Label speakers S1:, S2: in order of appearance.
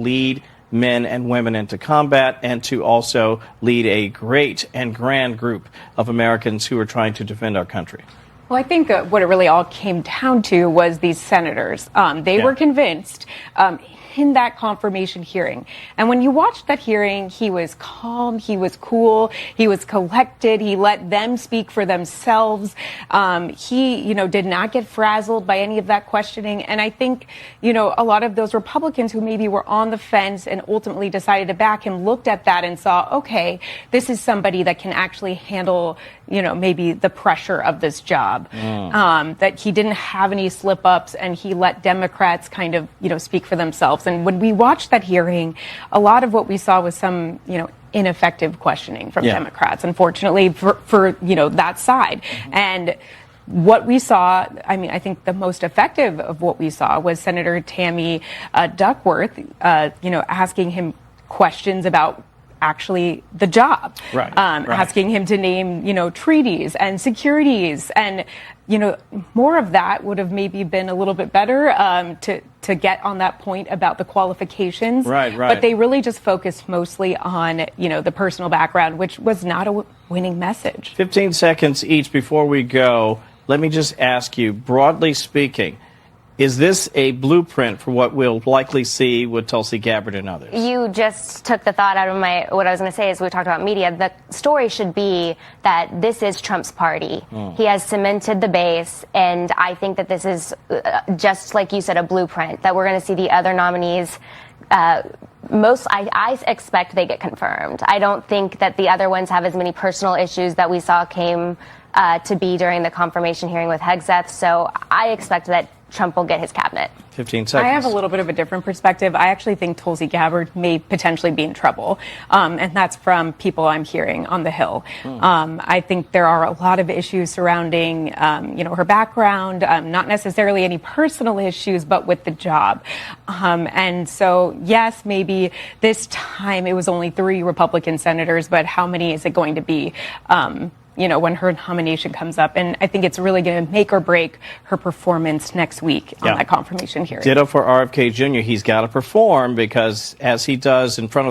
S1: lead men and women into combat and to also lead a great and grand group of Americans who are trying to defend our country.
S2: Well, I think what it really all came down to was these senators. They were convinced in that confirmation hearing. And when you watched that hearing, he was calm, he was cool, he was collected, he let them speak for themselves. He, did not get frazzled by any of that questioning. And I think, a lot of those Republicans who maybe were on the fence and ultimately decided to back him looked at that and saw, okay, this is somebody that can actually handle, maybe the pressure of this job. That he didn't have any slip-ups and he let Democrats kind of, speak for themselves. And when we watched that hearing, a lot of what we saw was some, ineffective questioning from Democrats, unfortunately, for that side. And what we saw, I think the most effective of what we saw was Senator Tammy Duckworth, asking him questions about actually the job, asking him to name, treaties and securities, and more of that would have maybe been a little bit better to get on that point about the qualifications. But they really just focused mostly on the personal background, which was not a winning message.
S1: 15 seconds each before we go. Let me just ask you, broadly speaking, is this a blueprint for what we'll likely see with Tulsi Gabbard and others?
S3: You just took the thought out of what I was going to say is we talked about media. The story should be that this is Trump's party. He has cemented the base, and I think that this is, just like you said, a blueprint, that we're going to see the other nominees. I expect they get confirmed. I don't think that the other ones have as many personal issues that we saw came to be during the confirmation hearing with Hegseth. So I expect that Trump will get his cabinet.
S1: 15 seconds.
S2: I have a little bit of a different perspective. I actually think Tulsi Gabbard may potentially be in trouble, and that's from people I'm hearing on the Hill. I think there are a lot of issues surrounding, her background, not necessarily any personal issues, but with the job. And so, yes, maybe this time it was only 3 Republican senators, but how many is it going to be? When her nomination comes up. And I think it's really going to make or break her performance next week on that confirmation hearing.
S1: Ditto for RFK Jr. He's got to perform because, as he does in front of